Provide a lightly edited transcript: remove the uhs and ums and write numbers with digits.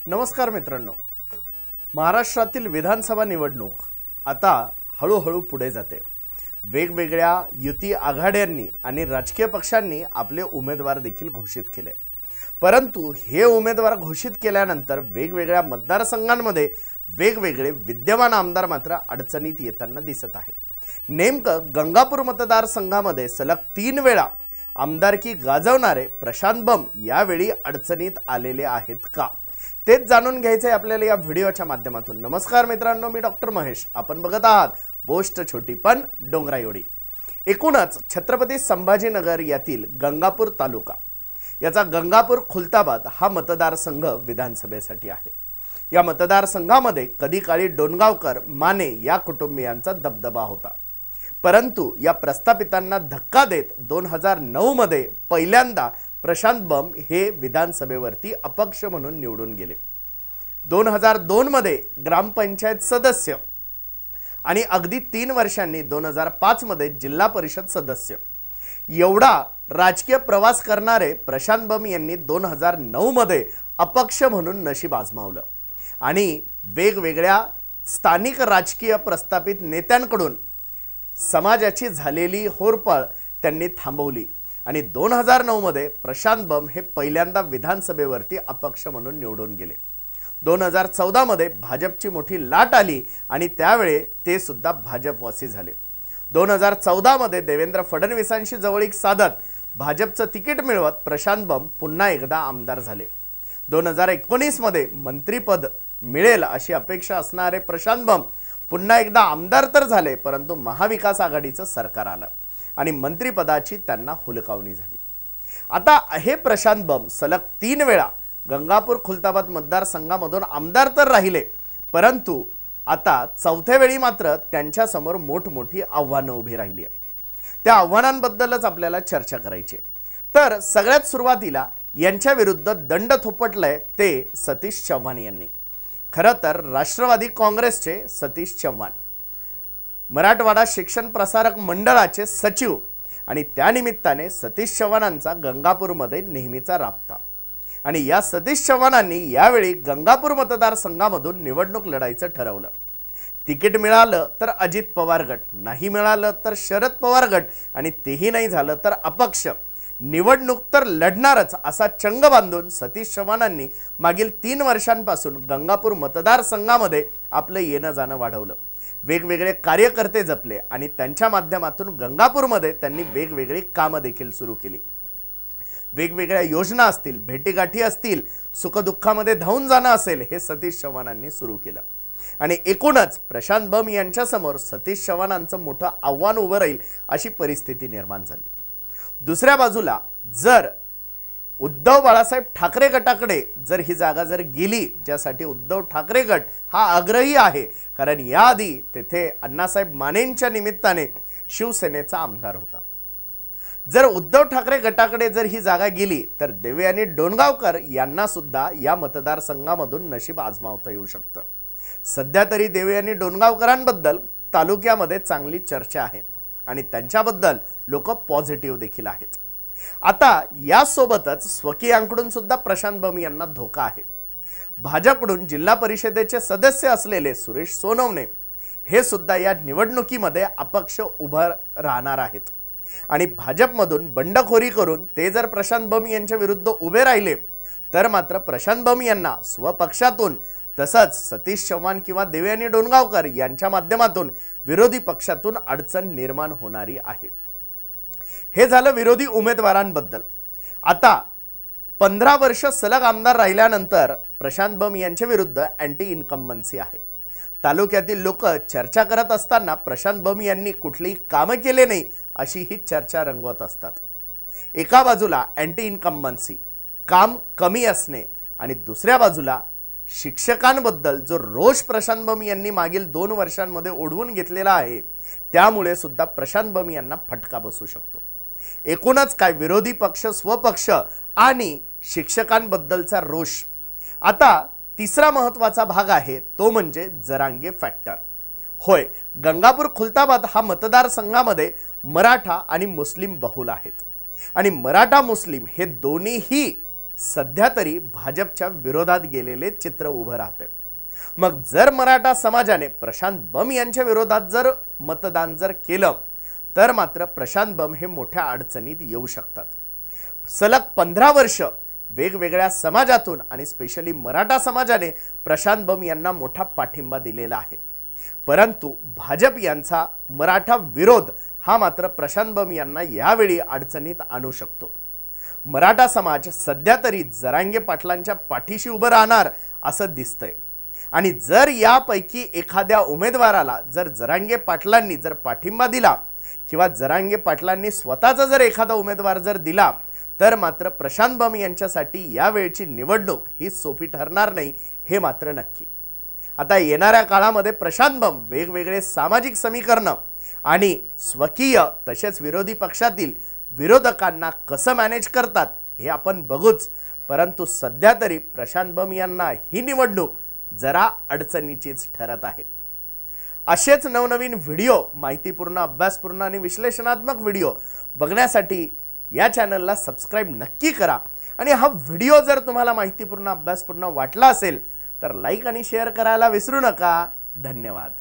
नमस्कार मित्रांनो, महाराष्ट्रातील विधानसभा निवडणूक आता हळूहळू पुढे जाते। वेगवेगळ्या युती आघाड्यांनी आणि राजकीय पक्षांनी आपले उमेदवार देखील घोषित केले, परंतु हे उमेदवार घोषित केल्यानंतर वेगवेगळ्या मतदारसंघांमध्ये वेगवेगळे विद्यमान आमदार मात्र अडचणीत येताना दिसत आहे। नेमकं गंगापूर मतदारसंघामध्ये सलग 3 वेळा आमदारकी गाजवणारे प्रशांत बंब यावेळी अडचणीत आलेले आहेत का, तेच जाणून घ्यायचे आपल्याला या व्हिडिओच्या माध्यमातून। नमस्कार मित्रांनो, मी डॉक्टर महेश, आपण बघत आहात गोष्ट छोटी पण डोंगरा एवढी। एकूणच छत्रपती संभाजीनगर यातील गंगापूर तालुका याचा गंगापूर खुलताबाद हा मतदारसंघ विधानसभेसाठी आहे। या मतदारसंघामध्ये कधी काळी डोणगावकर माने या कुटुंबियांचा दबदबा होता, परंतु या प्रस्थापितांना धक्का देत 2009 मध्ये पहिल्यांदा प्रशांत बंब हे विधानसभेवरती अपक्ष म्हणून निवडून गेले। 2002 मध्ये ग्रामपंचायत सदस्य आणि अगदी 3 वर्षांनी 2005 मध्ये जिल्हा परिषद सदस्य एवढा राजकीय प्रवास करणारे प्रशांत बंब यांनी 2009 मध्ये अपक्ष म्हणून नशीब आजमावलं आणि वेगवेगळ्या स्थानिक राजकीय प्रस्थापित नेत्यांकडून समाजाची झालेली होरपळ त्यांनी थांबवली आणि 2009 मध्ये प्रशांत बंब हे पहिल्यांदा विधानसभेवरती अपक्ष म्हणून निवडून गेले। 2014 मध्ये भाजपची मोठी लाट आली आणि त्यावेळी ते सुद्धा भाजपवासी झाले। 2014 मध्ये देवेंद्र फडणवीसांशी जवळीक साधत भाजपचं तिकीट मिळवत प्रशांत बंब पुन्हा एकदा आमदार झाले। 2019 मध्ये मंत्रीपद मिळेल अशी अपेक्षा असणारे प्रशांत बंब पुन्हा एकदा आमदार तर झाले, परंतु महाविकास आघाडीचं सरकार आलं आणि मंत्रिपदाची त्यांना हुलकावणी झाली। आता हे प्रशांत बंब सलग 3 वेळा गंगापूर खुलताबाद मतदारसंघामधून आमदार तर राहिले, परंतु आता चौथ्या वेळी मात्र त्यांच्या समोर मोठमोठी आव्हानं उभी राहिली आहेत। त्या आव्हानांबद्दलच आपल्याला चर्चा करायची। तर सगळ्यात सुरुवातीला यांच्या विरुद्ध दंड थोपटलंय ते सतीश चव्हाण यांनी। खरं तर राष्ट्रवादी काँग्रेसचे सतीश चव्हाण मराठवाडा शिक्षण प्रसारक मंडळाचे सचिव आणि त्यानिमित्ताने सतीश चव्हाणांचा गंगापूरमध्ये नेहमीचा राबता आणि या सतीश चव्हाणांनी यावेळी गंगापूर मतदारसंघामधून निवडणूक लढायचं ठरवलं। तिकीट मिळालं तर अजित पवार गट, नाही मिळालं तर शरद पवार गट आणि तेही नाही झालं तर अपक्ष, निवडणूक तर लढणारच असा चंग बांधून सतीश चव्हाणांनी मागील 3 वर्षांपासून गंगापूर मतदारसंघामध्ये आपलं येणं जाणं वाढवलं। वेगवेगळे कार्यकर्ते जपले आणि त्यांच्या माध्यमातून गंगापूरमध्ये त्यांनी वेगवेगळी कामं देखील सुरू केली। वेगवेगळ्या योजना असतील, भेटीगाठी असतील, सुखदुःखामध्ये धावून जाणं असेल, हे सतीश चव्हाणांनी सुरू केलं आणि एकूणच प्रशांत बंब यांच्यासमोर सतीश चव्हाणांचं मोठं आव्हान उभं राहील अशी परिस्थिती निर्माण झाली। दुसऱ्या बाजूला जर उद्धव बाळासाहेब ठाकरे गटाकडे जर ही जागा जर गेली, ज्यासाठी उद्धव ठाकरे गट हा आग्रही आहे, कारण याआधी तेथे अण्णासाहेब मानेंच्या निमित्ताने शिवसेनेचा आमदार होता। जर उद्धव ठाकरे गटाकडे जर ही जागा गेली तर देवयानी डोणगावकर यांना सुद्धा या मतदारसंघामधून नशीब आजमावता येऊ शकतं। सध्या तरी देवयानी डोणगावकरांबद्दल तालुक्यामध्ये चांगली चर्चा आहे आणि त्यांच्याबद्दल लोक पॉझिटिव्ह देखील आहेत। आता यासोबतच स्वकीयांकडून सुद्धा प्रशांत बंब यांना धोका आहे। भाजपकडून जिल्हा परिषदेचे सदस्य असलेले सुरेश सोनवणे हे सुद्धा या निवडणुकीमध्ये अपक्ष उभं राहणार आहेत आणि भाजपमधून बंडखोरी करून ते जर प्रशांत बंब यांच्या विरुद्ध उभे राहिले तर मात्र प्रशांत बंब यांना स्वपक्षातून तसंच सतीश चव्हाण किंवा देवयानी डोणगावकर यांच्या माध्यमातून विरोधी पक्षातून अडचण निर्माण होणारी आहे। हे झालं विरोधी उमेदवारांबद्दल। आता 15 वर्ष सलग आमदार राहिल्यानंतर प्रशांत बंब यांच्या विरुद्ध अँटी इन्कम्बन्सी आहे। तालुक्यातील लोक चर्चा करत असताना प्रशांत बंब यांनी कुठलीही कामं केले नाही अशी ही चर्चा रंगवत असतात। एका बाजूला अँटी इन्कम्बन्सी, काम कमी असणे आणि दुसऱ्या बाजूला शिक्षकांबद्दल जो रोष प्रशांत बंब यांनी मागील 2 वर्षांमध्ये ओढवून घेतलेला आहे, त्यामुळे सुद्धा प्रशांत बंब यांना फटका बसू शकतो। एकूणच काय, विरोधी पक्ष, स्वपक्ष आणि शिक्षकांबद्दलचा रोष। आता तिसरा महत्त्वाचा भाग आहे तो म्हणजे जरांगे फॅक्टर। होय, गंगापूर खुलताबाद हा मतदारसंघामध्ये मराठा आणि मुस्लिम बहुल आहेत आणि मराठा मुस्लिम हे दोन्हीही सध्या तरी भाजपच्या विरोधात गेलेले चित्र उभं राहते। मग जर मराठा समाजाने प्रशांत बंब यांच्या विरोधात जर मतदान जर केलं तर मात्र प्रशांत बंब हे मोठ्या अडचणीत येऊ शकतात। सलग 15 वर्ष वेगवेगळ्या समाजातून आणि स्पेशली मराठा समाजाने प्रशांत बंब यांना मोठा पाठिंबा दिलेला आहे, परंतु भाजप यांचा मराठा विरोध हा मात्र प्रशांत बंब यांना यावेळी अडचणीत आणू शकतो। मराठा समाज सध्या तरी जरांगे पाटलांच्या पाठीशी उभं राहणार असं दिसतंय आणि जर यापैकी एखाद्या उमेदवाराला जर जरांगे पाटलांनी जर पाठिंबा दिला किंवा जरांगे पाटलांनी स्वतःचा जर एखादा उमेदवार जर दिला तर मात्र प्रशांत बंब यांच्यासाठी यावेळची निवडणूक ही सोपी ठरणार नाही हे मात्र नक्की। आता येणाऱ्या काळामध्ये प्रशांत बंब वेगवेगळे सामाजिक समीकरण आणि स्वकीय तसेच विरोधी पक्षातील विरोधकांना कसं मॅनेज करतात हे आपण बघूच, परंतु सध्या तरी प्रशांत बंब यांना ही निवडणूक जरा अडचणीचीच ठरत आहे। असेच नवनवीन व्हिडिओ, माहितीपूर्ण, अभ्यासपूर्ण आणि विश्लेषणात्मक व्हिडिओ बघण्यासाठी या चॅनलला सबस्क्राइब नक्की करा आणि हा व्हिडिओ जर तुम्हाला माहितीपूर्ण, अभ्यासपूर्ण वाटला असेल तर लाईक आणि शेअर करायला विसरू नका। धन्यवाद।